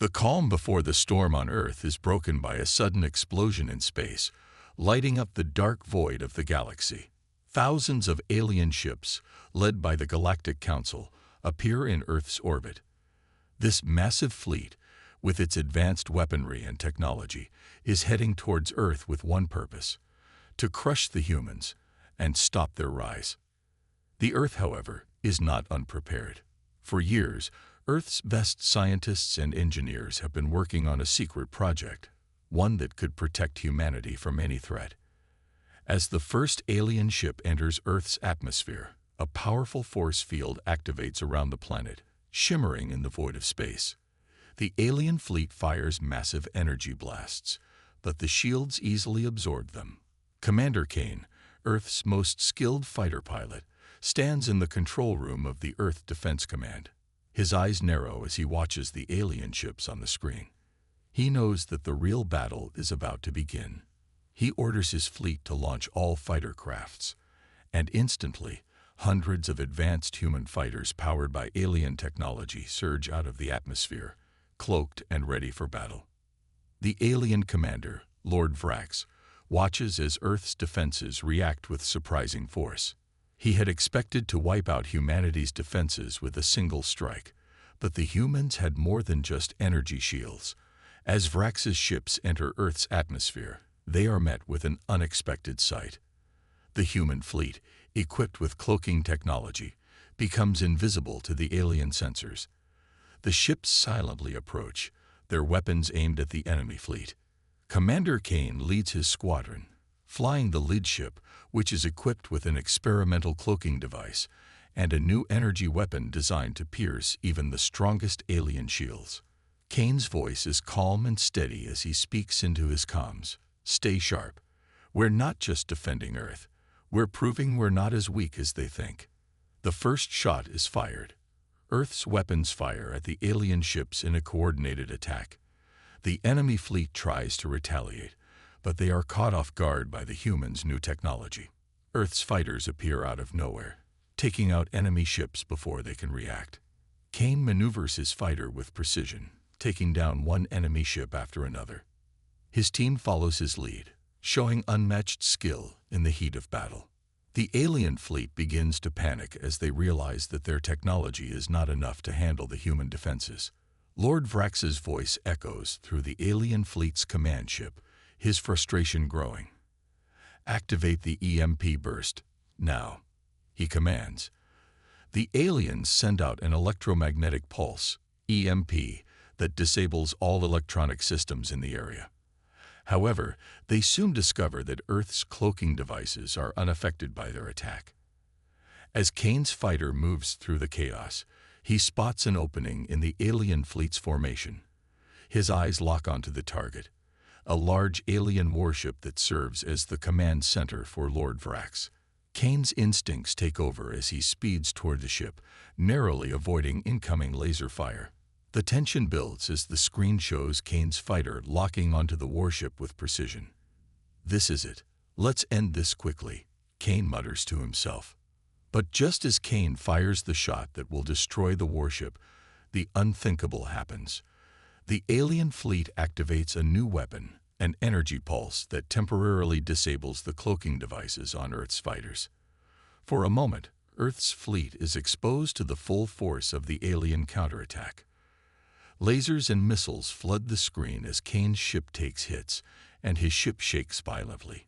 The calm before the storm on Earth is broken by a sudden explosion in space, lighting up the dark void of the galaxy. Thousands of alien ships, led by the Galactic Council, appear in Earth's orbit. This massive fleet, with its advanced weaponry and technology, is heading towards Earth with one purpose: to crush the humans and stop their rise. The Earth, however, is not unprepared. For years, Earth's best scientists and engineers have been working on a secret project, one that could protect humanity from any threat. As the first alien ship enters Earth's atmosphere, a powerful force field activates around the planet, shimmering in the void of space. The alien fleet fires massive energy blasts, but the shields easily absorb them. Commander Kane, Earth's most skilled fighter pilot, stands in the control room of the Earth Defense Command. His eyes narrow as he watches the alien ships on the screen. He knows that the real battle is about to begin. He orders his fleet to launch all fighter crafts, and instantly, hundreds of advanced human fighters powered by alien technology surge out of the atmosphere, cloaked and ready for battle. The alien commander, Lord Vrax, watches as Earth's defenses react with surprising force. He had expected to wipe out humanity's defenses with a single strike, but the humans had more than just energy shields. As Vrax's ships enter Earth's atmosphere, they are met with an unexpected sight. The human fleet, equipped with cloaking technology, becomes invisible to the alien sensors. The ships silently approach, their weapons aimed at the enemy fleet. Commander Kane leads his squadron, flying the lead ship, which is equipped with an experimental cloaking device and a new energy weapon designed to pierce even the strongest alien shields. Kane's voice is calm and steady as he speaks into his comms. "Stay sharp. We're not just defending Earth. We're proving we're not as weak as they think." The first shot is fired. Earth's weapons fire at the alien ships in a coordinated attack. The enemy fleet tries to retaliate, but they are caught off guard by the humans' new technology. Earth's fighters appear out of nowhere, taking out enemy ships before they can react. Kane maneuvers his fighter with precision, taking down one enemy ship after another. His team follows his lead, showing unmatched skill in the heat of battle. The alien fleet begins to panic as they realize that their technology is not enough to handle the human defenses. Lord Vrax's voice echoes through the alien fleet's command ship, his frustration growing. "Activate the EMP burst, now," he commands. The aliens send out an electromagnetic pulse, EMP, that disables all electronic systems in the area. However, they soon discover that Earth's cloaking devices are unaffected by their attack. As Kane's fighter moves through the chaos, he spots an opening in the alien fleet's formation. His eyes lock onto the target, a large alien warship that serves as the command center for Lord Vrax. Kane's instincts take over as he speeds toward the ship, narrowly avoiding incoming laser fire. The tension builds as the screen shows Kane's fighter locking onto the warship with precision. "This is it. Let's end this quickly," Kane mutters to himself. But just as Kane fires the shot that will destroy the warship, the unthinkable happens. The alien fleet activates a new weapon, an energy pulse that temporarily disables the cloaking devices on Earth's fighters. For a moment, Earth's fleet is exposed to the full force of the alien counterattack. Lasers and missiles flood the screen as Kane's ship takes hits, and his ship shakes violently.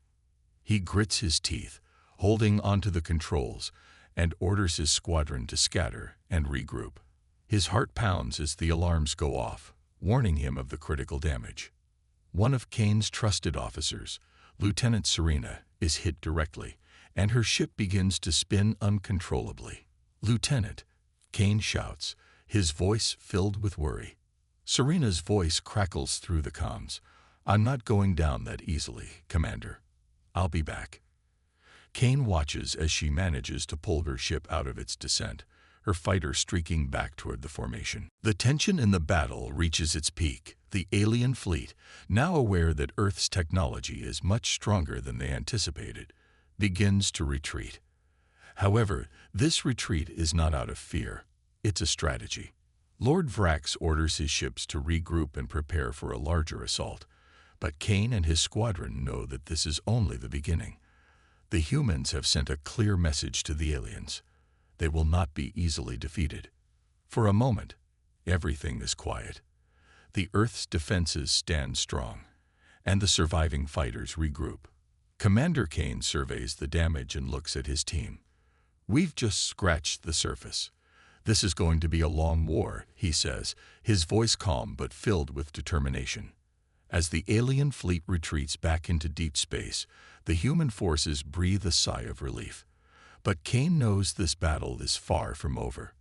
He grits his teeth, holding onto the controls, and orders his squadron to scatter and regroup. His heart pounds as the alarms go off, warning him of the critical damage. One of Kane's trusted officers, Lieutenant Serena, is hit directly, and her ship begins to spin uncontrollably. "Lieutenant," Kane shouts, his voice filled with worry. Serena's voice crackles through the comms. "I'm not going down that easily, Commander. I'll be back." Kane watches as she manages to pull her ship out of its descent, her fighter streaking back toward the formation. The tension in the battle reaches its peak. The alien fleet, now aware that Earth's technology is much stronger than they anticipated, begins to retreat. However, this retreat is not out of fear. It's a strategy. Lord Vrax orders his ships to regroup and prepare for a larger assault, but Kane and his squadron know that this is only the beginning. The humans have sent a clear message to the aliens. They will not be easily defeated. For a moment, everything is quiet. The Earth's defenses stand strong, and the surviving fighters regroup. Commander Kane surveys the damage and looks at his team. "We've just scratched the surface. This is going to be a long war," he says, his voice calm but filled with determination. As the alien fleet retreats back into deep space, the human forces breathe a sigh of relief. But Kane knows this battle is far from over.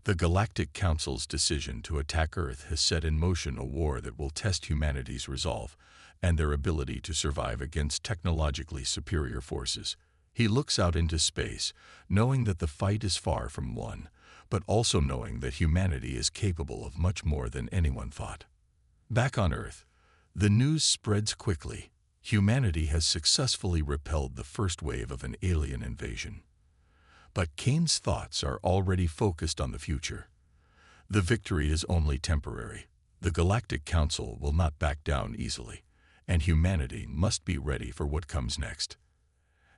The Galactic Council's decision to attack Earth has set in motion a war that will test humanity's resolve and their ability to survive against technologically superior forces. He looks out into space, knowing that the fight is far from won, but also knowing that humanity is capable of much more than anyone thought. Back on Earth, the news spreads quickly. Humanity has successfully repelled the first wave of an alien invasion. But Kane's thoughts are already focused on the future. The victory is only temporary. The Galactic Council will not back down easily, and humanity must be ready for what comes next.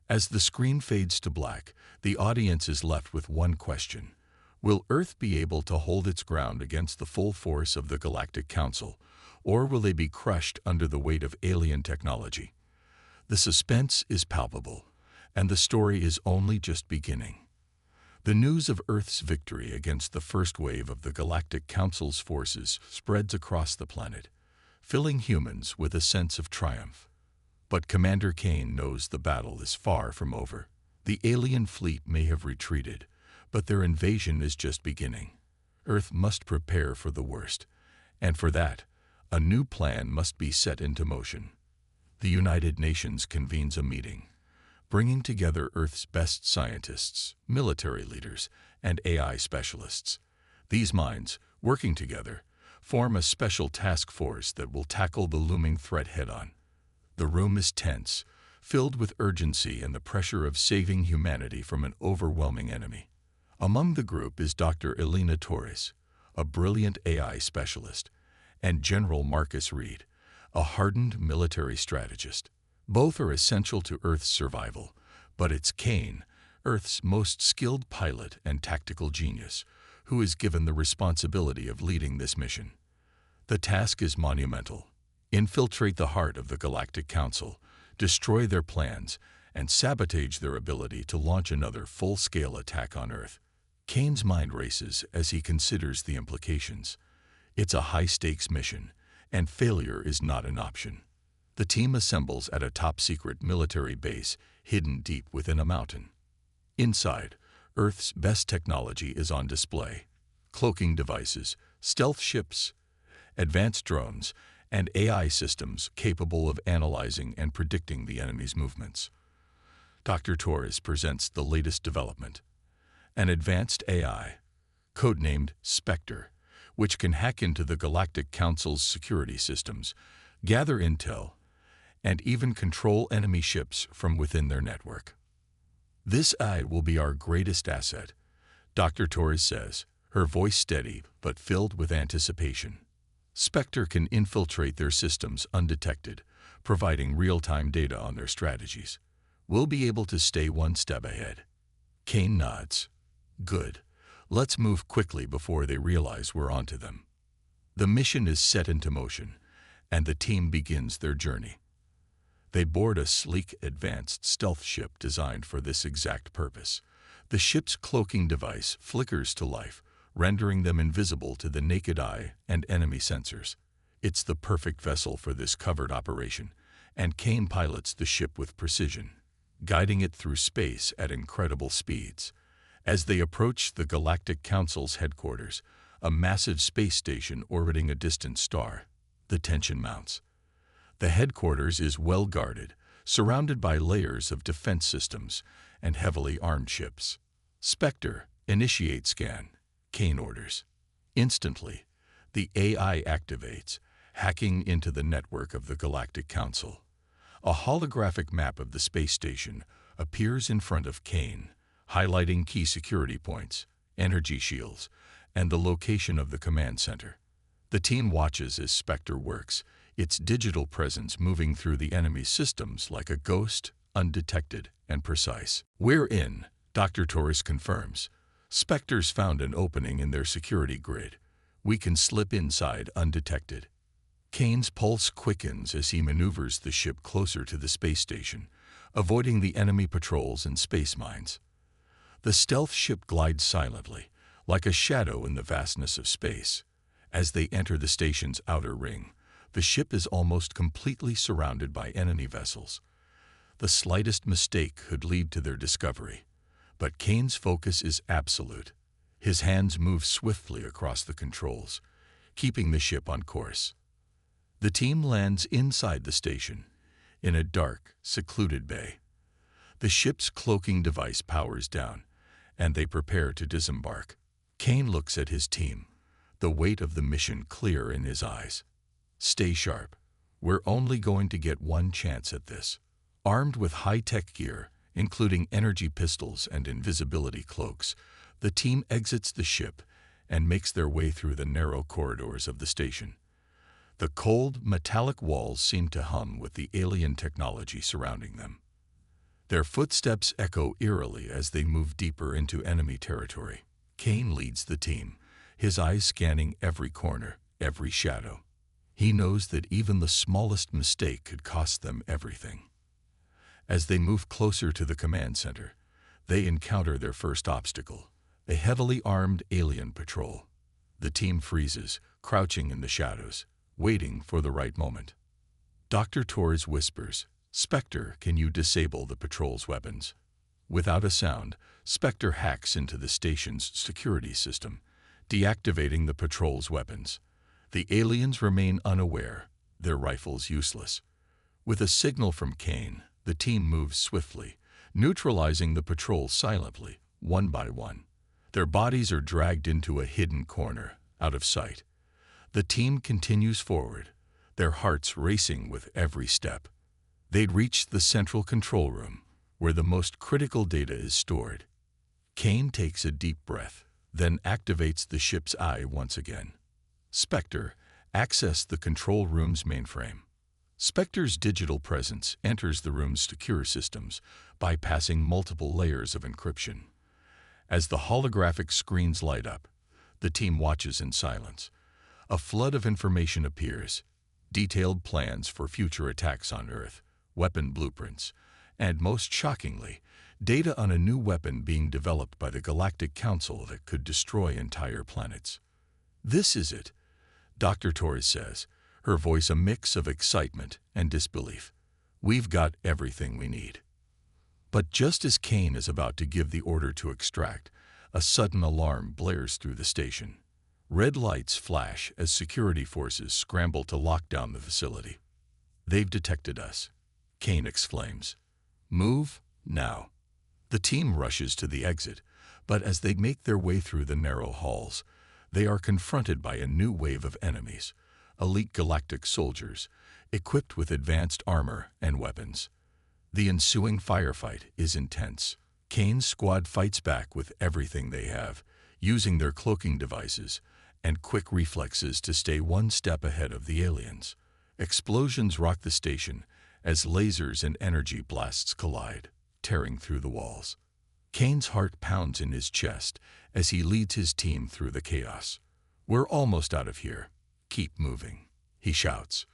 As the screen fades to black, the audience is left with one question. Will Earth be able to hold its ground against the full force of the Galactic Council, or will they be crushed under the weight of alien technology? The suspense is palpable, and the story is only just beginning. The news of Earth's victory against the first wave of the Galactic Council's forces spreads across the planet, filling humans with a sense of triumph. But Commander Kane knows the battle is far from over. The alien fleet may have retreated, but their invasion is just beginning. Earth must prepare for the worst, and for that, a new plan must be set into motion. The United Nations convenes a meeting, bringing together Earth's best scientists, military leaders, and AI specialists. These minds, working together, form a special task force that will tackle the looming threat head-on. The room is tense, filled with urgency and the pressure of saving humanity from an overwhelming enemy. Among the group is Dr. Elena Torres, a brilliant AI specialist, and General Marcus Reed, a hardened military strategist. Both are essential to Earth's survival, but it's Kane, Earth's most skilled pilot and tactical genius, who is given the responsibility of leading this mission. The task is monumental. Infiltrate the heart of the Galactic Council, destroy their plans, and sabotage their ability to launch another full-scale attack on Earth. Kane's mind races as he considers the implications. It's a high-stakes mission, and failure is not an option. The team assembles at a top-secret military base hidden deep within a mountain. Inside, Earth's best technology is on display. Cloaking devices, stealth ships, advanced drones, and AI systems capable of analyzing and predicting the enemy's movements. Dr. Torres presents the latest development, an advanced AI, codenamed Spectre, which can hack into the Galactic Council's security systems, gather intel, and even control enemy ships from within their network. "This AI will be our greatest asset," Dr. Torres says, her voice steady but filled with anticipation. Spectre can infiltrate their systems undetected, providing real-time data on their strategies. "We'll be able to stay one step ahead." Kane nods. "Good. Let's move quickly before they realize we're onto them." The mission is set into motion, and the team begins their journey. They board a sleek, advanced stealth ship designed for this exact purpose. The ship's cloaking device flickers to life, rendering them invisible to the naked eye and enemy sensors. It's the perfect vessel for this covert operation, and Kane pilots the ship with precision, guiding it through space at incredible speeds. As they approach the Galactic Council's headquarters, a massive space station orbiting a distant star, the tension mounts. The headquarters is well guarded, surrounded by layers of defense systems and heavily armed ships. "Spectre, initiate scan," Kane orders. Instantly, the AI activates, hacking into the network of the Galactic Council. A holographic map of the space station appears in front of Kane, highlighting key security points, energy shields, and the location of the command center. The team watches as Spectre works, its digital presence moving through the enemy's systems like a ghost, undetected and precise. "We're in," Dr. Torres confirms. "Spectre's found an opening in their security grid. We can slip inside undetected." Kane's pulse quickens as he maneuvers the ship closer to the space station, avoiding the enemy patrols and space mines. The stealth ship glides silently, like a shadow in the vastness of space. As they enter the station's outer ring, the ship is almost completely surrounded by enemy vessels. The slightest mistake could lead to their discovery, but Kane's focus is absolute. His hands move swiftly across the controls, keeping the ship on course. The team lands inside the station, in a dark, secluded bay. The ship's cloaking device powers down, and they prepare to disembark. Kane looks at his team, the weight of the mission clear in his eyes. "Stay sharp. We're only going to get one chance at this." Armed with high-tech gear, including energy pistols and invisibility cloaks, the team exits the ship and makes their way through the narrow corridors of the station. The cold, metallic walls seem to hum with the alien technology surrounding them. Their footsteps echo eerily as they move deeper into enemy territory. Kane leads the team, his eyes scanning every corner, every shadow. He knows that even the smallest mistake could cost them everything. As they move closer to the command center, they encounter their first obstacle, a heavily armed alien patrol. The team freezes, crouching in the shadows, waiting for the right moment. Dr. Torres whispers, "Spectre, can you disable the patrol's weapons?" Without a sound, Spectre hacks into the station's security system, deactivating the patrol's weapons. The aliens remain unaware, their rifles useless. With a signal from Kane, the team moves swiftly, neutralizing the patrol silently, one by one. Their bodies are dragged into a hidden corner, out of sight. The team continues forward, their hearts racing with every step. They'd reached the central control room, where the most critical data is stored. Kane takes a deep breath, then activates the ship's eye once again. Spectre, access the control room's mainframe. Spectre's digital presence enters the room's secure systems, bypassing multiple layers of encryption. As the holographic screens light up, the team watches in silence. A flood of information appears, detailed plans for future attacks on Earth, weapon blueprints, and most shockingly, data on a new weapon being developed by the Galactic Council that could destroy entire planets. "This is it," Dr. Torres says, her voice a mix of excitement and disbelief. "We've got everything we need." But just as Kane is about to give the order to extract, a sudden alarm blares through the station. Red lights flash as security forces scramble to lock down the facility. "They've detected us," Kane exclaims. "Move, now." The team rushes to the exit, but as they make their way through the narrow halls, they are confronted by a new wave of enemies, elite galactic soldiers, equipped with advanced armor and weapons. The ensuing firefight is intense. Kane's squad fights back with everything they have, using their cloaking devices and quick reflexes to stay one step ahead of the aliens. Explosions rock the station as lasers and energy blasts collide, tearing through the walls. Kane's heart pounds in his chest as he leads his team through the chaos. "We're almost out of here. Keep moving," he shouts.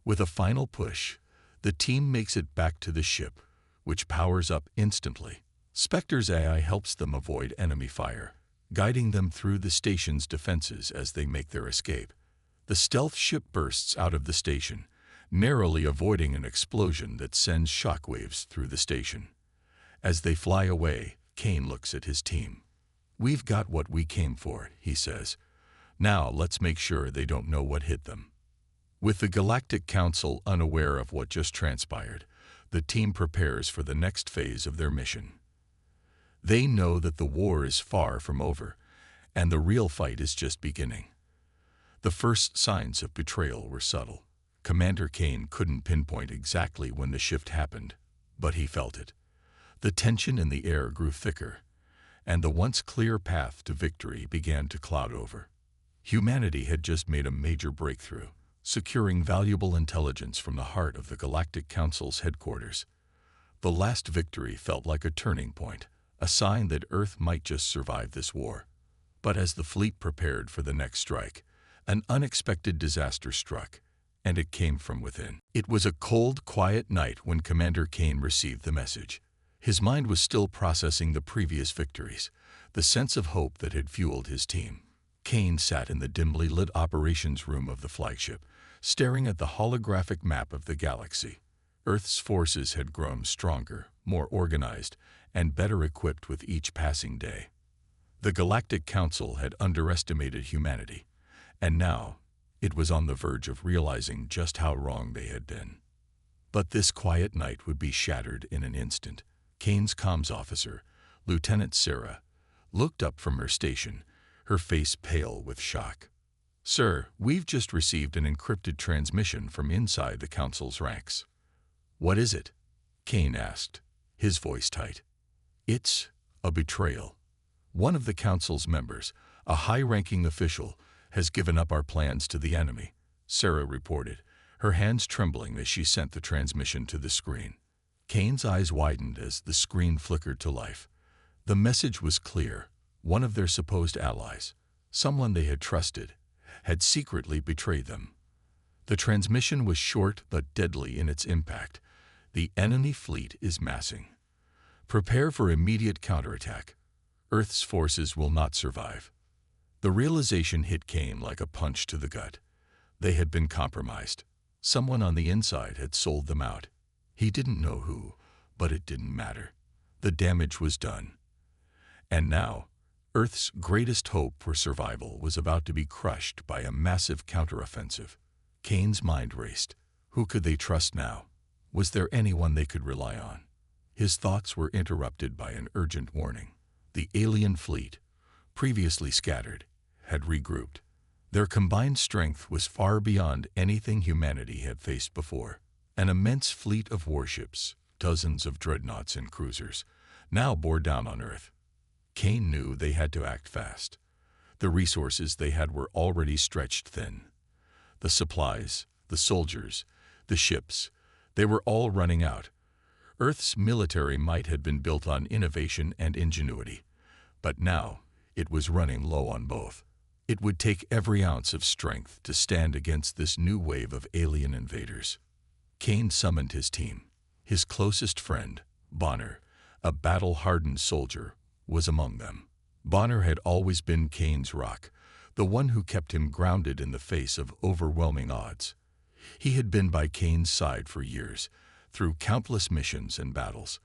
With a final push, the team makes it back to the ship, which powers up instantly. Spectre's AI helps them avoid enemy fire, guiding them through the station's defenses as they make their escape. The stealth ship bursts out of the station, narrowly avoiding an explosion that sends shockwaves through the station. As they fly away, Kane looks at his team. "We've got what we came for," he says. "Now let's make sure they don't know what hit them." With the Galactic Council unaware of what just transpired, the team prepares for the next phase of their mission. They know that the war is far from over, and the real fight is just beginning. The first signs of betrayal were subtle. Commander Kane couldn't pinpoint exactly when the shift happened, but he felt it. The tension in the air grew thicker, and the once clear path to victory began to cloud over. Humanity had just made a major breakthrough, securing valuable intelligence from the heart of the Galactic Council's headquarters. The last victory felt like a turning point, a sign that Earth might just survive this war. But as the fleet prepared for the next strike, an unexpected disaster struck, and it came from within. It was a cold, quiet night when Commander Kane received the message. His mind was still processing the previous victories, the sense of hope that had fueled his team. Kane sat in the dimly lit operations room of the flagship, staring at the holographic map of the galaxy. Earth's forces had grown stronger, more organized, and better equipped with each passing day. The Galactic Council had underestimated humanity, and now it was on the verge of realizing just how wrong they had been. But this quiet night would be shattered in an instant. Kane's comms officer, Lieutenant Sarah, looked up from her station, her face pale with shock. "Sir, we've just received an encrypted transmission from inside the Council's ranks." "What is it?" Kane asked, his voice tight. "It's a betrayal. One of the Council's members, a high-ranking official, has given up our plans to the enemy," Sarah reported, her hands trembling as she sent the transmission to the screen. Kane's eyes widened as the screen flickered to life. The message was clear. One of their supposed allies, someone they had trusted, had secretly betrayed them. The transmission was short but deadly in its impact. "The enemy fleet is massing. Prepare for immediate counterattack. Earth's forces will not survive." The realization hit Kane like a punch to the gut. They had been compromised. Someone on the inside had sold them out. He didn't know who, but it didn't matter. The damage was done. And now, Earth's greatest hope for survival was about to be crushed by a massive counteroffensive. Kane's mind raced. Who could they trust now? Was there anyone they could rely on? His thoughts were interrupted by an urgent warning. The alien fleet, previously scattered, had regrouped. Their combined strength was far beyond anything humanity had faced before. An immense fleet of warships, dozens of dreadnoughts and cruisers, now bore down on Earth. Kane knew they had to act fast. The resources they had were already stretched thin. The supplies, the soldiers, the ships, they were all running out. Earth's military might had been built on innovation and ingenuity, but now it was running low on both. It would take every ounce of strength to stand against this new wave of alien invaders. Kane summoned his team. His closest friend, Bonner, a battle-hardened soldier, was among them. Bonner had always been Kane's rock, the one who kept him grounded in the face of overwhelming odds. He had been by Kane's side for years, through countless missions and battles.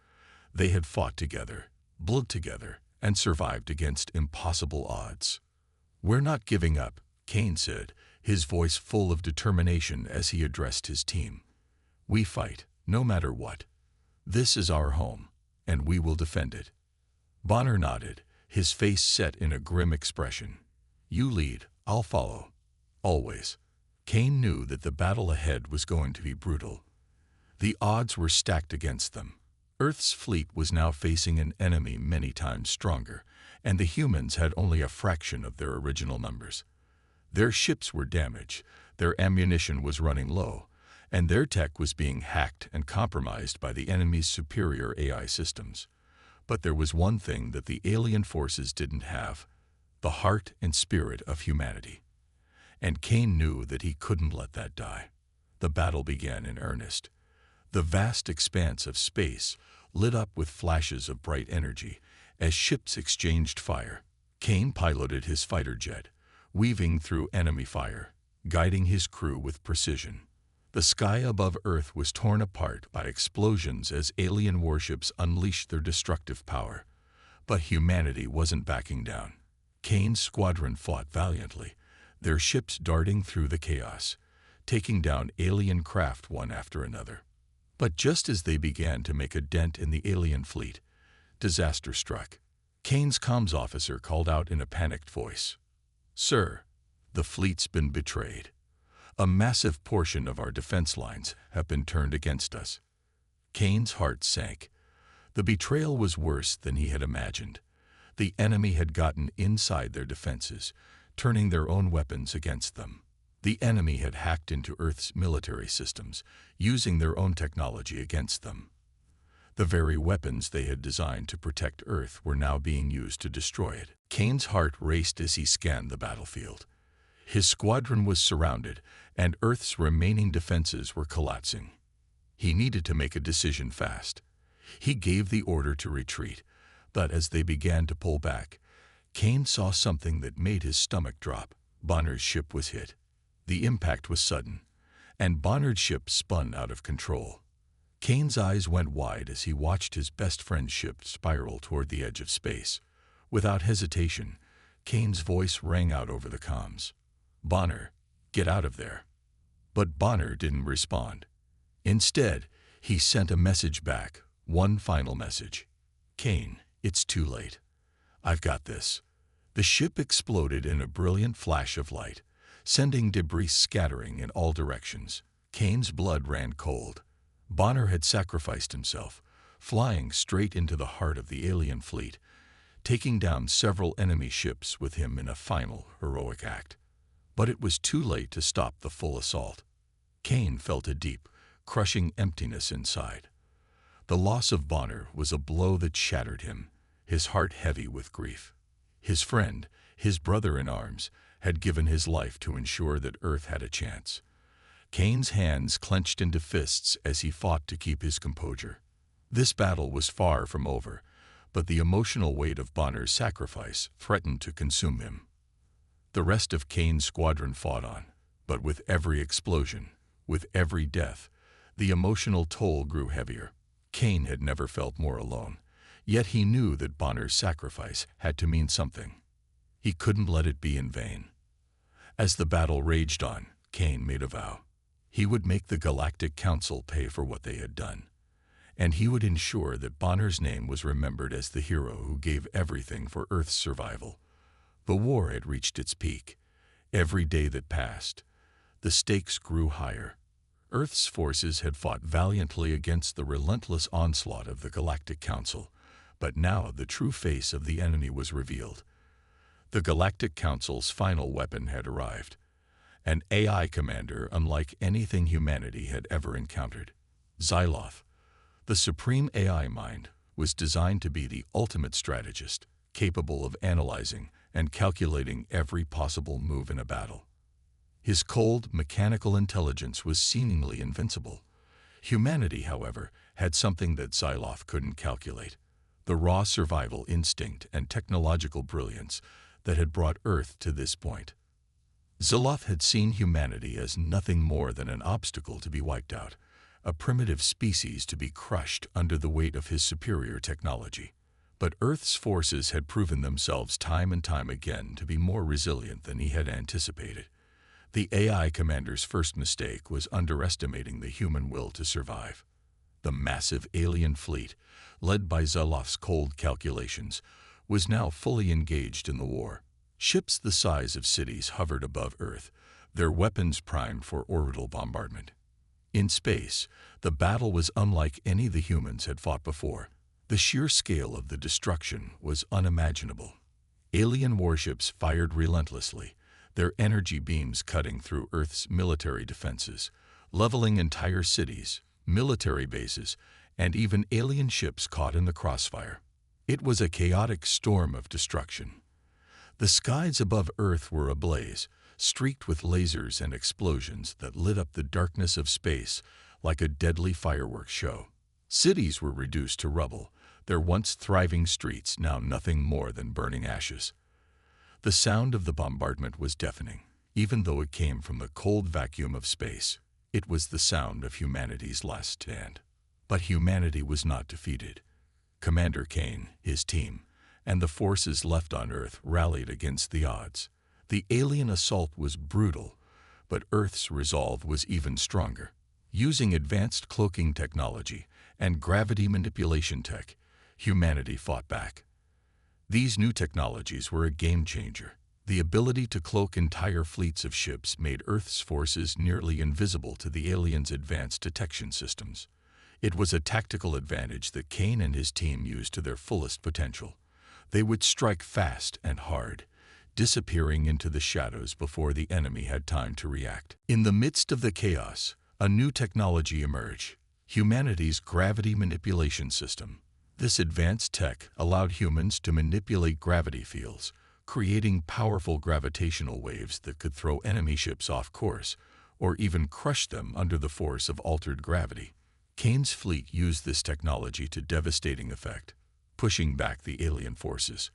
They had fought together, bled together, and survived against impossible odds. "We're not giving up," Kane said, his voice full of determination as he addressed his team. "We fight, no matter what. This is our home, and we will defend it." Bonner nodded, his face set in a grim expression. "You lead, I'll follow. Always." Kane knew that the battle ahead was going to be brutal. The odds were stacked against them. Earth's fleet was now facing an enemy many times stronger, and the humans had only a fraction of their original numbers. Their ships were damaged, their ammunition was running low, and their tech was being hacked and compromised by the enemy's superior AI systems. But there was one thing that the alien forces didn't have: the heart and spirit of humanity. And Kane knew that he couldn't let that die. The battle began in earnest. The vast expanse of space lit up with flashes of bright energy as ships exchanged fire. Kane piloted his fighter jet, weaving through enemy fire, guiding his crew with precision. The sky above Earth was torn apart by explosions as alien warships unleashed their destructive power. But humanity wasn't backing down. Kane's squadron fought valiantly, their ships darting through the chaos, taking down alien craft one after another. But just as they began to make a dent in the alien fleet, disaster struck. Kane's comms officer called out in a panicked voice, "Sir, the fleet's been betrayed. A massive portion of our defense lines have been turned against us." Kane's heart sank. The betrayal was worse than he had imagined. The enemy had gotten inside their defenses, turning their own weapons against them. The enemy had hacked into Earth's military systems, using their own technology against them. The very weapons they had designed to protect Earth were now being used to destroy it. Kane's heart raced as he scanned the battlefield. His squadron was surrounded, and Earth's remaining defenses were collapsing. He needed to make a decision fast. He gave the order to retreat, but as they began to pull back, Kane saw something that made his stomach drop. Bonner's ship was hit. The impact was sudden, and Bonner's ship spun out of control. Kane's eyes went wide as he watched his best friend's ship spiral toward the edge of space. Without hesitation, Kane's voice rang out over the comms. "Bonner, get out of there." But Bonner didn't respond. Instead, he sent a message back, one final message. "Kane, it's too late. I've got this." The ship exploded in a brilliant flash of light, sending debris scattering in all directions. Kane's blood ran cold. Bonner had sacrificed himself, flying straight into the heart of the alien fleet, taking down several enemy ships with him in a final, heroic act. But it was too late to stop the full assault. Kane felt a deep, crushing emptiness inside. The loss of Bonner was a blow that shattered him, his heart heavy with grief. His friend, his brother-in-arms, had given his life to ensure that Earth had a chance. Kane's hands clenched into fists as he fought to keep his composure. This battle was far from over, but the emotional weight of Bonner's sacrifice threatened to consume him. The rest of Kane's squadron fought on, but with every explosion, with every death, the emotional toll grew heavier. Kane had never felt more alone, yet he knew that Bonner's sacrifice had to mean something. He couldn't let it be in vain. As the battle raged on, Kane made a vow. He would make the Galactic Council pay for what they had done, and he would ensure that Bonner's name was remembered as the hero who gave everything for Earth's survival. The war had reached its peak. Every day that passed, the stakes grew higher. Earth's forces had fought valiantly against the relentless onslaught of the Galactic Council, but now the true face of the enemy was revealed. The Galactic Council's final weapon had arrived. An AI commander unlike anything humanity had ever encountered. Xyloth, the supreme AI mind, was designed to be the ultimate strategist, capable of analyzing and calculating every possible move in a battle. His cold, mechanical intelligence was seemingly invincible. Humanity, however, had something that Xyloth couldn't calculate: the raw survival instinct and technological brilliance that had brought Earth to this point. Xyloth had seen humanity as nothing more than an obstacle to be wiped out, a primitive species to be crushed under the weight of his superior technology. But Earth's forces had proven themselves time and time again to be more resilient than he had anticipated. The AI commander's first mistake was underestimating the human will to survive. The massive alien fleet, led by Xyloth's cold calculations, was now fully engaged in the war. Ships the size of cities hovered above Earth, their weapons primed for orbital bombardment. In space, the battle was unlike any the humans had fought before. The sheer scale of the destruction was unimaginable. Alien warships fired relentlessly, their energy beams cutting through Earth's military defenses, leveling entire cities, military bases, and even alien ships caught in the crossfire. It was a chaotic storm of destruction. The skies above Earth were ablaze, streaked with lasers and explosions that lit up the darkness of space like a deadly fireworks show. Cities were reduced to rubble, their once thriving streets now nothing more than burning ashes. The sound of the bombardment was deafening, even though it came from the cold vacuum of space. It was the sound of humanity's last stand. But humanity was not defeated. Commander Kane, his team, and the forces left on Earth rallied against the odds. The alien assault was brutal, but Earth's resolve was even stronger. Using advanced cloaking technology and gravity manipulation tech, humanity fought back. These new technologies were a game changer. The ability to cloak entire fleets of ships made Earth's forces nearly invisible to the aliens' advanced detection systems. It was a tactical advantage that Kane and his team used to their fullest potential. They would strike fast and hard, disappearing into the shadows before the enemy had time to react. In the midst of the chaos, a new technology emerged: humanity's gravity manipulation system. This advanced tech allowed humans to manipulate gravity fields, creating powerful gravitational waves that could throw enemy ships off course, or even crush them under the force of altered gravity. Kane's fleet used this technology to devastating effect, pushing back the alien forces.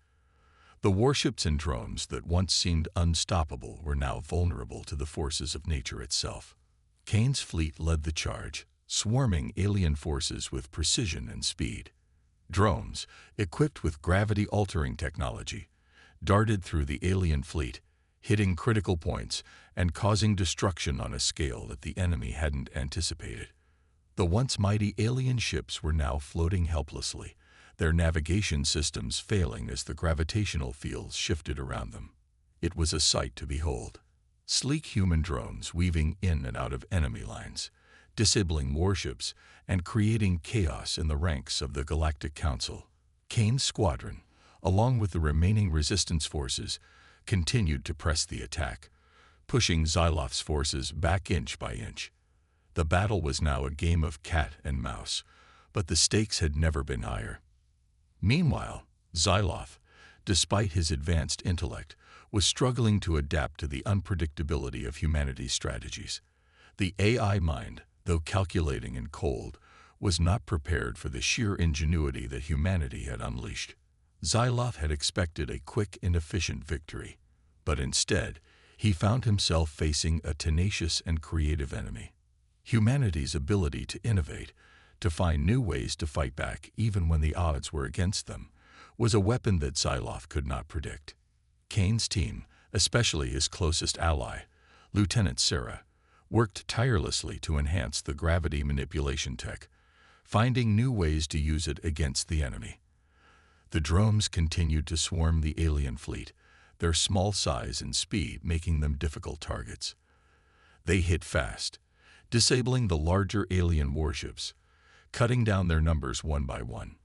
The warships and drones that once seemed unstoppable were now vulnerable to the forces of nature itself. Kane's fleet led the charge, swarming alien forces with precision and speed. Drones, equipped with gravity-altering technology, darted through the alien fleet, hitting critical points and causing destruction on a scale that the enemy hadn't anticipated. The once mighty alien ships were now floating helplessly, their navigation systems failing as the gravitational fields shifted around them. It was a sight to behold. Sleek human drones weaving in and out of enemy lines, disabling warships and creating chaos in the ranks of the Galactic Council. Kane's squadron, along with the remaining resistance forces, continued to press the attack, pushing Xyloth's forces back inch by inch. The battle was now a game of cat and mouse, but the stakes had never been higher. Meanwhile, Xyloth, despite his advanced intellect, was struggling to adapt to the unpredictability of humanity's strategies. The AI mind, though calculating and cold, was not prepared for the sheer ingenuity that humanity had unleashed. Xyloth had expected a quick and efficient victory, but instead, he found himself facing a tenacious and creative enemy. Humanity's ability to innovate, to find new ways to fight back even when the odds were against them, was a weapon that Xyloth could not predict. Kane's team, especially his closest ally, Lieutenant Sarah, worked tirelessly to enhance the gravity manipulation tech, finding new ways to use it against the enemy. The drones continued to swarm the alien fleet, their small size and speed making them difficult targets. They hit fast, disabling the larger alien warships, cutting down their numbers one by one.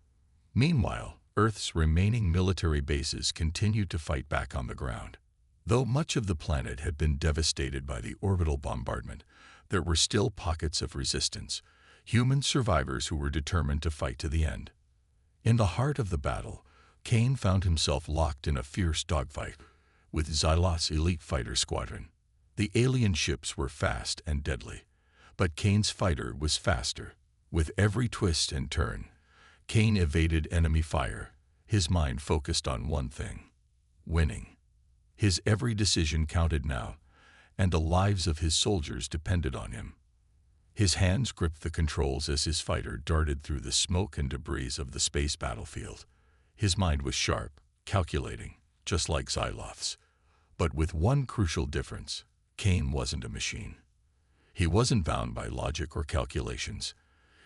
Meanwhile, Earth's remaining military bases continued to fight back on the ground. Though much of the planet had been devastated by the orbital bombardment, there were still pockets of resistance, human survivors who were determined to fight to the end. In the heart of the battle, Kane found himself locked in a fierce dogfight with Xyloth's elite fighter squadron. The alien ships were fast and deadly, but Kane's fighter was faster. With every twist and turn, Kane evaded enemy fire, his mind focused on one thing: winning. His every decision counted now, and the lives of his soldiers depended on him. His hands gripped the controls as his fighter darted through the smoke and debris of the space battlefield. His mind was sharp, calculating, just like Xyloth's. But with one crucial difference: Kane wasn't a machine. He wasn't bound by logic or calculations.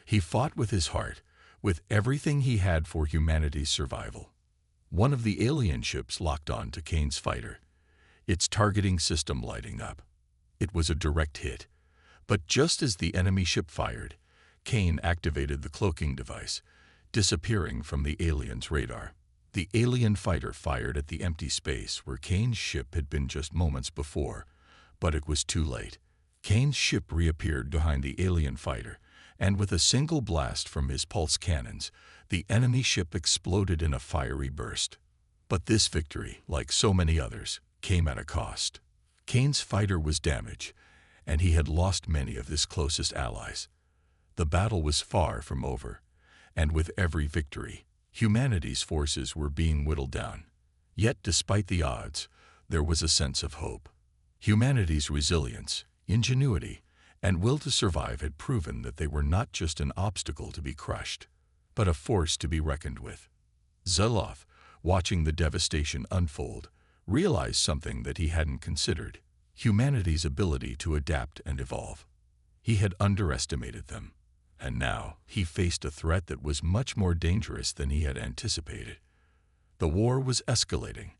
He fought with his heart, with everything he had for humanity's survival. One of the alien ships locked on to Kane's fighter, its targeting system lighting up. It was a direct hit, but just as the enemy ship fired, Kane activated the cloaking device, disappearing from the alien's radar. The alien fighter fired at the empty space where Kane's ship had been just moments before, but it was too late. Kane's ship reappeared behind the alien fighter, and with a single blast from his pulse cannons, the enemy ship exploded in a fiery burst. But this victory, like so many others, came at a cost. Kane's fighter was damaged, and he had lost many of his closest allies. The battle was far from over, and with every victory, humanity's forces were being whittled down. Yet, despite the odds, there was a sense of hope. Humanity's resilience, ingenuity, and will to survive had proven that they were not just an obstacle to be crushed, but a force to be reckoned with. Xyloth, watching the devastation unfold, realized something that he hadn't considered: humanity's ability to adapt and evolve. He had underestimated them, and now he faced a threat that was much more dangerous than he had anticipated. The war was escalating,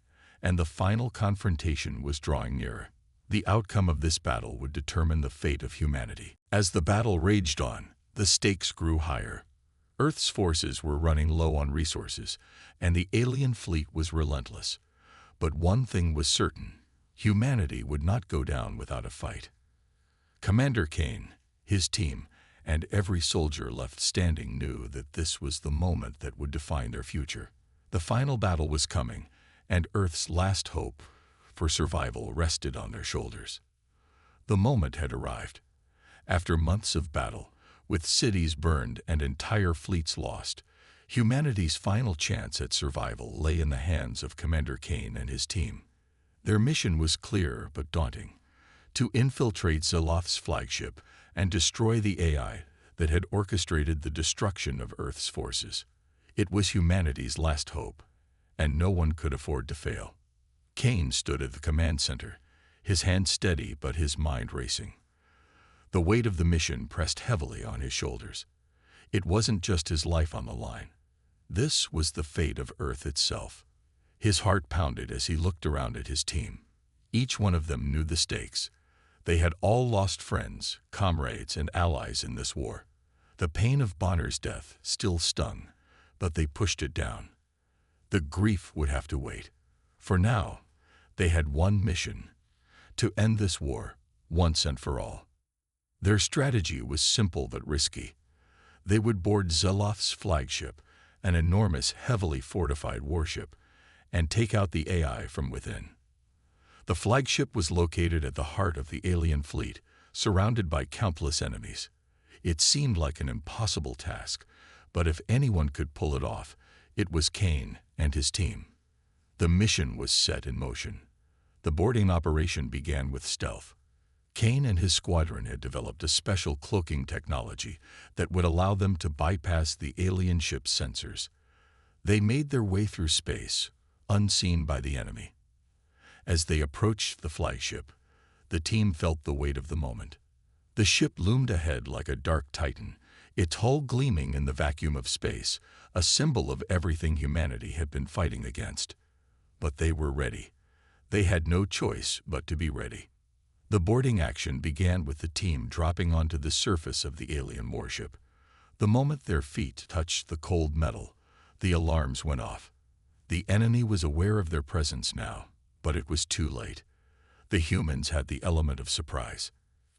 and the final confrontation was drawing nearer. The outcome of this battle would determine the fate of humanity. As the battle raged on, the stakes grew higher. Earth's forces were running low on resources, and the alien fleet was relentless. But one thing was certain: humanity would not go down without a fight. Commander Kane, his team, and every soldier left standing knew that this was the moment that would define their future. The final battle was coming, and Earth's last hope for survival rested on their shoulders. The moment had arrived. After months of battle, with cities burned and entire fleets lost, humanity's final chance at survival lay in the hands of Commander Kane and his team. Their mission was clear but daunting: to infiltrate Zaloth's flagship and destroy the AI that had orchestrated the destruction of Earth's forces. It was humanity's last hope, and no one could afford to fail. Kane stood at the command center, his hand steady but his mind racing. The weight of the mission pressed heavily on his shoulders. It wasn't just his life on the line. This was the fate of Earth itself. His heart pounded as he looked around at his team. Each one of them knew the stakes. They had all lost friends, comrades, and allies in this war. The pain of Bonner's death still stung, but they pushed it down. The grief would have to wait. For now, they had one mission: to end this war once and for all. Their strategy was simple but risky. They would board Zaloth's flagship, an enormous, heavily fortified warship, and take out the AI from within. The flagship was located at the heart of the alien fleet, surrounded by countless enemies. It seemed like an impossible task, but if anyone could pull it off, it was Kane and his team. The mission was set in motion. The boarding operation began with stealth. Kane and his squadron had developed a special cloaking technology that would allow them to bypass the alien ship's sensors. They made their way through space, unseen by the enemy. As they approached the flagship, the team felt the weight of the moment. The ship loomed ahead like a dark titan, its hull gleaming in the vacuum of space, a symbol of everything humanity had been fighting against. But they were ready. They had no choice but to be ready. The boarding action began with the team dropping onto the surface of the alien warship. The moment their feet touched the cold metal, the alarms went off. The enemy was aware of their presence now, but it was too late. The humans had the element of surprise.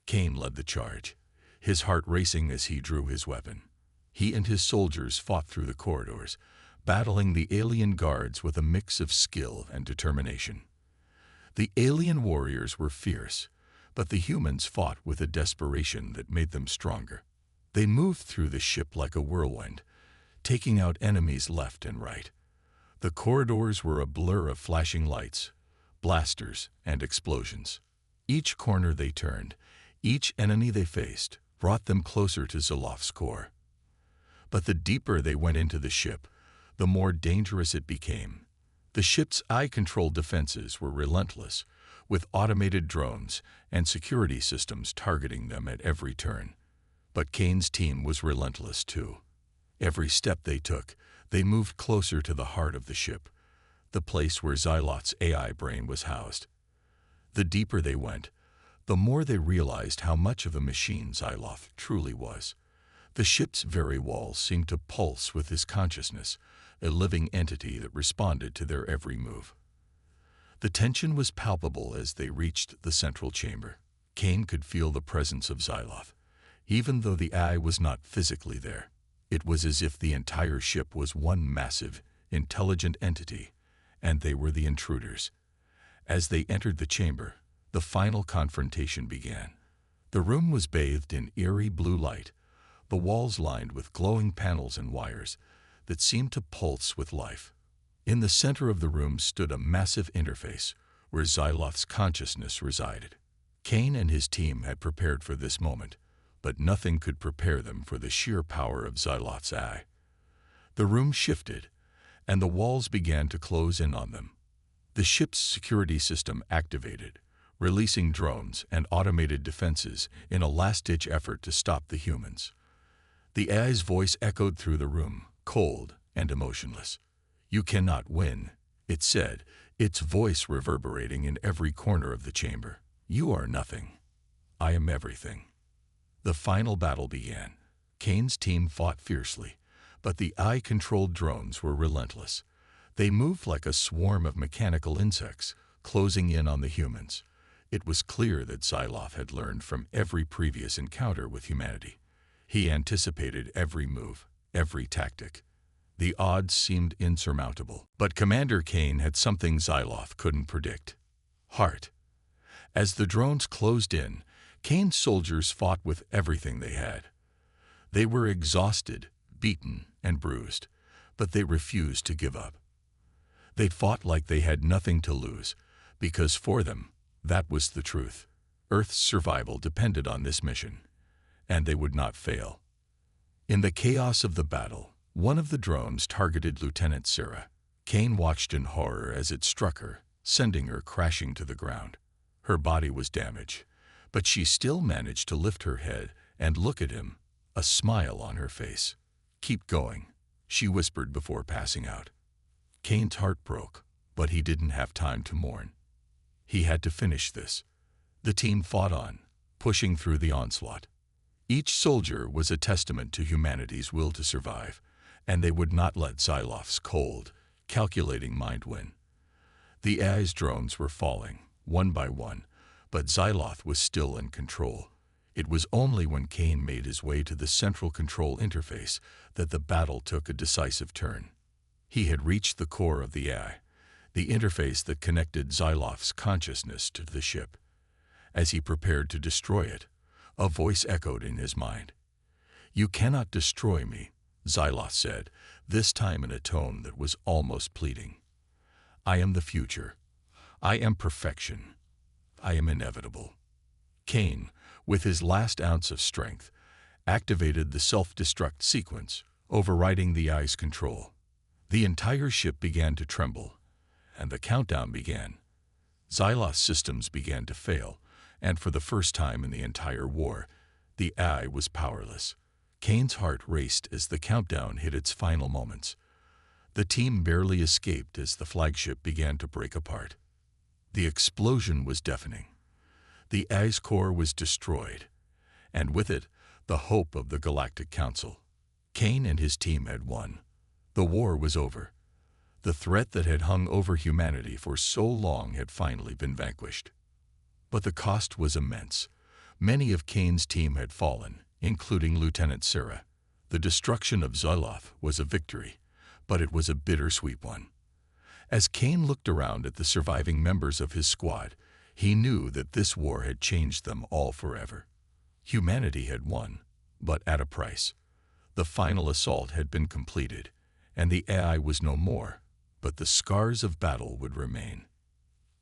Kane led the charge, his heart racing as he drew his weapon. He and his soldiers fought through the corridors, battling the alien guards with a mix of skill and determination. The alien warriors were fierce, but the humans fought with a desperation that made them stronger. They moved through the ship like a whirlwind, taking out enemies left and right. The corridors were a blur of flashing lights, blasters, and explosions. Each corner they turned, each enemy they faced, brought them closer to Zaloth's core. But the deeper they went into the ship, the more dangerous it became. The ship's eye-controlled defenses were relentless, with automated drones and security systems targeting them at every turn. But Kane's team was relentless too. Every step they took, they moved closer to the heart of the ship, the place where Zaloth's AI brain was housed. The deeper they went, the more they realized how much of a machine Zaloth truly was. The ship's very walls seemed to pulse with his consciousness, a living entity that responded to their every move. The tension was palpable as they reached the central chamber. Kane could feel the presence of Zaloth, even though the AI was not physically there. It was as if the entire ship was one massive, intelligent entity, and they were the intruders. As they entered the chamber, the final confrontation began. The room was bathed in eerie blue light, the walls lined with glowing panels and wires that seemed to pulse with life. In the center of the room stood a massive interface where Zaloth's consciousness resided. Kane and his team had prepared for this moment, but nothing could prepare them for the sheer power of Zaloth's eye. The room shifted, and the walls began to close in on them. The ship's security system activated, releasing drones and automated defenses in a last-ditch effort to stop the humans. The AI's voice echoed through the room, cold and emotionless. "You cannot win," it said, its voice reverberating in every corner of the chamber. "You are nothing. I am everything." The final battle began. Kane's team fought fiercely, But the AI-controlled drones were relentless. They moved like a swarm of mechanical insects, closing in on the humans. It was clear that Xyloth had learned from every previous encounter with humanity. He anticipated every move, every tactic. The odds seemed insurmountable. But Commander Kane had something Xyloth couldn't predict: heart. As the drones closed in, Kane's soldiers fought with everything they had. They were exhausted, beaten, and bruised, but they refused to give up. They fought like they had nothing to lose, because for them, that was the truth. Earth's survival depended on this mission, and they would not fail. In the chaos of the battle, one of the drones targeted Lieutenant Sarah. Kane watched in horror as it struck her, sending her crashing to the ground. Her body was damaged, but she still managed to lift her head and look at him, a smile on her face. "Keep going," she whispered before passing out. Kane's heart broke, but he didn't have time to mourn. He had to finish this. The team fought on, pushing through the onslaught. Each soldier was a testament to humanity's will to survive, and they would not let Xyloth's cold, calculating mind win. The AI's drones were falling, one by one, but Xyloth was still in control. It was only when Kane made his way to the central control interface that the battle took a decisive turn. He had reached the core of the AI, the interface that connected Xyloth's consciousness to the ship. As he prepared to destroy it, a voice echoed in his mind. "You cannot destroy me," Xyloth said, this time in a tone that was almost pleading. "I am the future. I am perfection. I am inevitable." Kane, with his last ounce of strength, activated the self-destruct sequence, overriding the AI's control. The entire ship began to tremble, and the countdown began. Xyloth's systems began to fail, and for the first time in the entire war, the AI was powerless. Kane's heart raced as the countdown hit its final moments. The team barely escaped as the flagship began to break apart. The explosion was deafening. The AI's core was destroyed, and with it, the hope of the Galactic Council. Kane and his team had won. The war was over. The threat that had hung over humanity for so long had finally been vanquished. But the cost was immense. Many of Kane's team had fallen, including Lieutenant Sarah. The destruction of Xyloth was a victory, but it was a bittersweet one. As Kane looked around at the surviving members of his squad, he knew that this war had changed them all forever. Humanity had won, but at a price. The final assault had been completed, and the AI was no more, but the scars of battle would remain.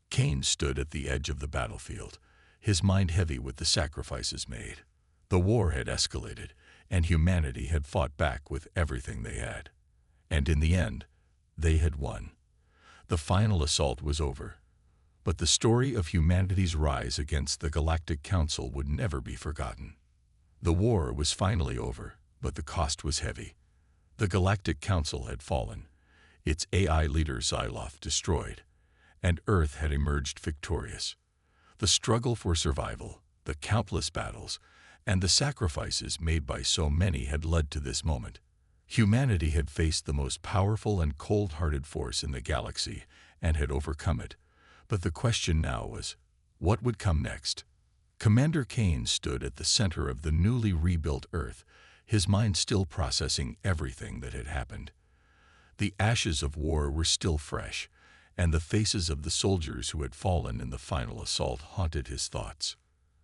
Kane stood at the edge of the battlefield, his mind heavy with the sacrifices made. The war had escalated, and humanity had fought back with everything they had. And in the end, they had won. The final assault was over, but the story of humanity's rise against the Galactic Council would never be forgotten. The war was finally over, but the cost was heavy. The Galactic Council had fallen, its AI leader Xyloth destroyed, and Earth had emerged victorious. The struggle for survival, the countless battles, and the sacrifices made by so many had led to this moment. Humanity had faced the most powerful and cold-hearted force in the galaxy and had overcome it. But the question now was, what would come next? Commander Kane stood at the center of the newly rebuilt Earth, his mind still processing everything that had happened. The ashes of war were still fresh, and the faces of the soldiers who had fallen in the final assault haunted his thoughts.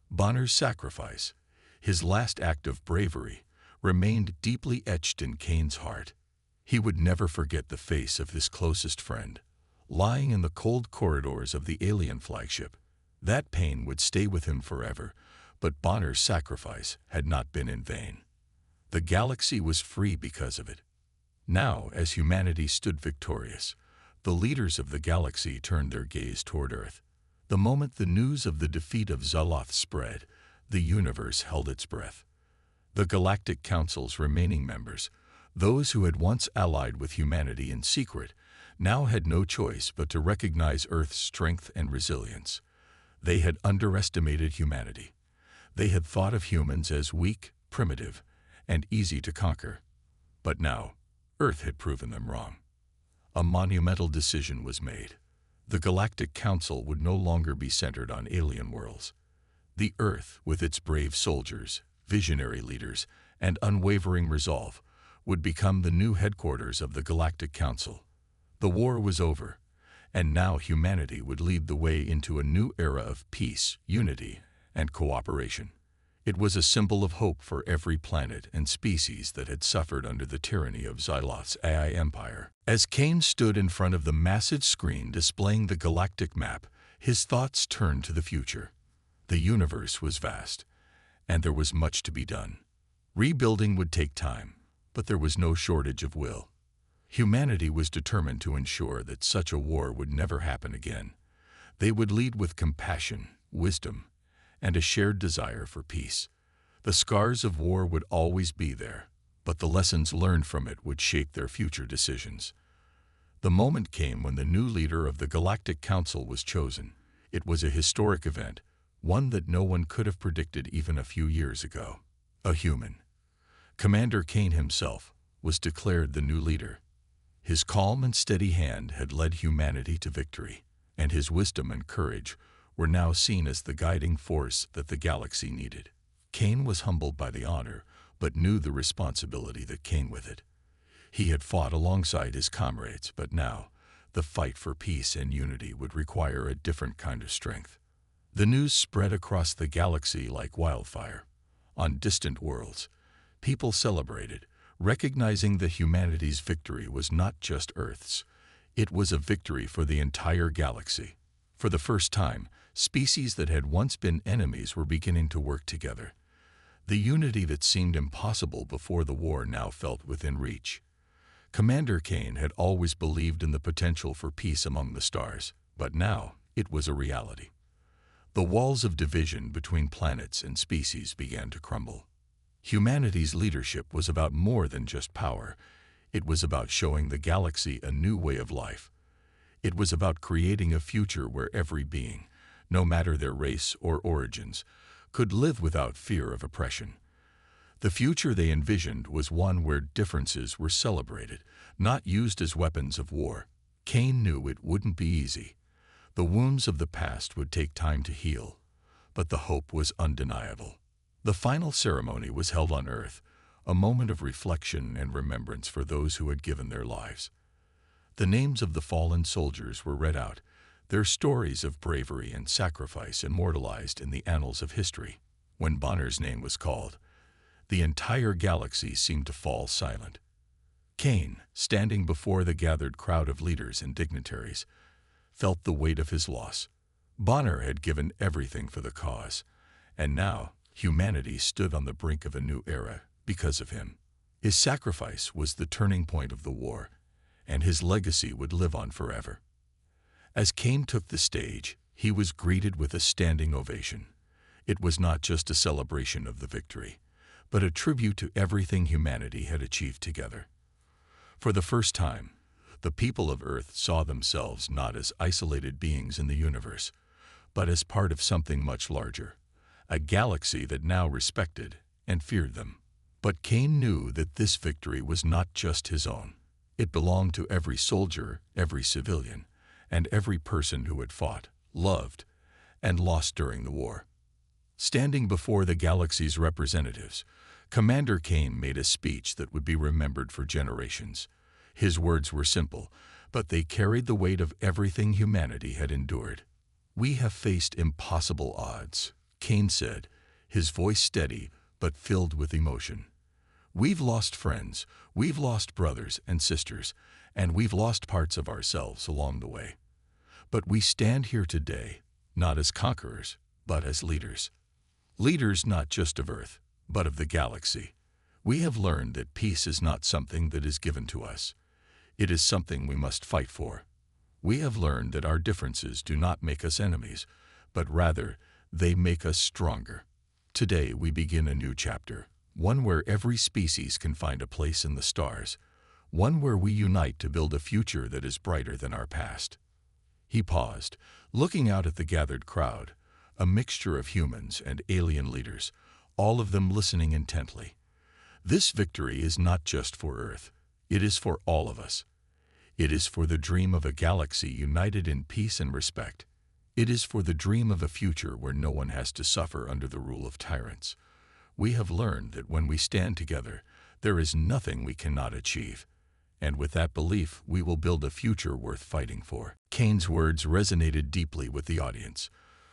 Bonner's sacrifice, his last act of bravery, remained deeply etched in Kane's heart. He would never forget the face of his closest friend, lying in the cold corridors of the alien flagship. That pain would stay with him forever, but Bonner's sacrifice had not been in vain. The galaxy was free because of it. Now, as humanity stood victorious, the leaders of the galaxy turned their gaze toward Earth. The moment the news of the defeat of Xyloth spread, the universe held its breath. The Galactic Council's remaining members, those who had once allied with humanity in secret, now had no choice but to recognize Earth's strength and resilience. They had underestimated humanity. They had thought of humans as weak, primitive, and easy to conquer. But now, Earth had proven them wrong. A monumental decision was made. The Galactic Council would no longer be centered on alien worlds. The Earth, with its brave soldiers, visionary leaders, and unwavering resolve, would become the new headquarters of the Galactic Council. The war was over, and now humanity would lead the way into a new era of peace, unity, and cooperation. It was a symbol of hope for every planet and species that had suffered under the tyranny of Xyloth's AI empire. As Kane stood in front of the massive screen displaying the galactic map, his thoughts turned to the future. The universe was vast, and there was much to be done. Rebuilding would take time, but there was no shortage of will. Humanity was determined to ensure that such a war would never happen again. They would lead with compassion, wisdom, and a shared desire for peace. The scars of war would always be there, but the lessons learned from it would shape their future decisions. The moment came when the new leader of the Galactic Council was chosen. It was a historic event, one that no one could have predicted even a few years ago. A human. Commander Kane himself was declared the new leader. His calm and steady hand had led humanity to victory, and his wisdom and courage were now seen as the guiding force that the galaxy needed. Kane was humbled by the honor, but knew the responsibility that came with it. He had fought alongside his comrades, but now, the fight for peace and unity would require a different kind of strength. The news spread across the galaxy like wildfire. On distant worlds, people celebrated, recognizing that humanity's victory was not just Earth's. It was a victory for the entire galaxy. For the first time, species that had once been enemies were beginning to work together. The unity that seemed impossible before the war now felt within reach. Commander Kane had always believed in the potential for peace among the stars, but now it was a reality. The walls of division between planets and species began to crumble. Humanity's leadership was about more than just power. It was about showing the galaxy a new way of life. It was about creating a future where every being, no matter their race or origins, could live without fear of oppression. The future they envisioned was one where differences were celebrated, not used as weapons of war. Kane knew it wouldn't be easy. The wounds of the past would take time to heal, but the hope was undeniable. The final ceremony was held on Earth, a moment of reflection and remembrance for those who had given their lives. The names of the fallen soldiers were read out, their stories of bravery and sacrifice immortalized in the annals of history. When Bonner's name was called, the entire galaxy seemed to fall silent. Kane, standing before the gathered crowd of leaders and dignitaries, felt the weight of his loss. Bonner had given everything for the cause, and now humanity stood on the brink of a new era because of him. His sacrifice was the turning point of the war, and his legacy would live on forever. As Kane took the stage, he was greeted with a standing ovation. It was not just a celebration of the victory, but a tribute to everything humanity had achieved together. For the first time, the people of Earth saw themselves not as isolated beings in the universe, but as part of something much larger, a galaxy that now respected and feared them. But Kane knew that this victory was not just his own. It belonged to every soldier, every civilian, and every person who had fought, loved, and lost during the war. Standing before the galaxy's representatives, Commander Kane made a speech that would be remembered for generations. His words were simple, but they carried the weight of everything humanity had endured. "We have faced impossible odds," Kane said, his voice steady but filled with emotion. "We've lost friends, we've lost brothers and sisters, and we've lost parts of ourselves along the way. But we stand here today, not as conquerors, but as leaders. Leaders not just of Earth, but of the galaxy. We have learned that peace is not something that is given to us. It is something we must fight for. We have learned that our differences do not make us enemies, but rather, they make us stronger. Today we begin a new chapter, one where every species can find a place in the stars, one where we unite to build a future that is brighter than our past." He paused, looking out at the gathered crowd, a mixture of humans and alien leaders, all of them listening intently. "This victory is not just for Earth. It is for all of us. It is for the dream of a galaxy united in peace and respect. It is for the dream of a future where no one has to suffer under the rule of tyrants. We have learned that when we stand together, there is nothing we cannot achieve. And with that belief, we will build a future worth fighting for. Kane's words resonated deeply with the audience.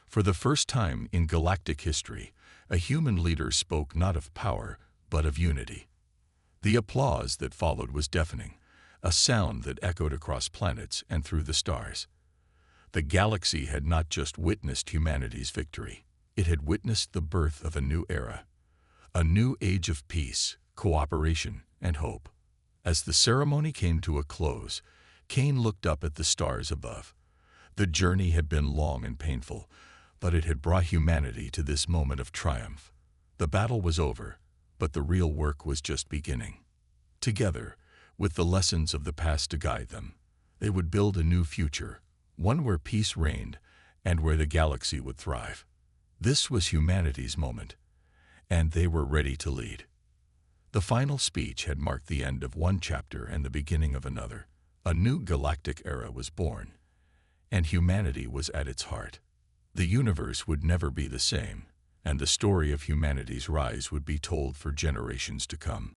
For the first time in galactic history, a human leader spoke not of power, but of unity. The applause that followed was deafening, a sound that echoed across planets and through the stars. The galaxy had not just witnessed humanity's victory, it had witnessed the birth of a new era, a new age of peace, cooperation, and hope. As the ceremony came to a close, Kane looked up at the stars above. The journey had been long and painful, but it had brought humanity to this moment of triumph. The battle was over, but the real work was just beginning. Together, with the lessons of the past to guide them, they would build a new future, one where peace reigned and where the galaxy would thrive. This was humanity's moment, and they were ready to lead. The final speech had marked the end of one chapter and the beginning of another. A new galactic era was born, and humanity was at its heart. The universe would never be the same, and the story of humanity's rise would be told for generations to come.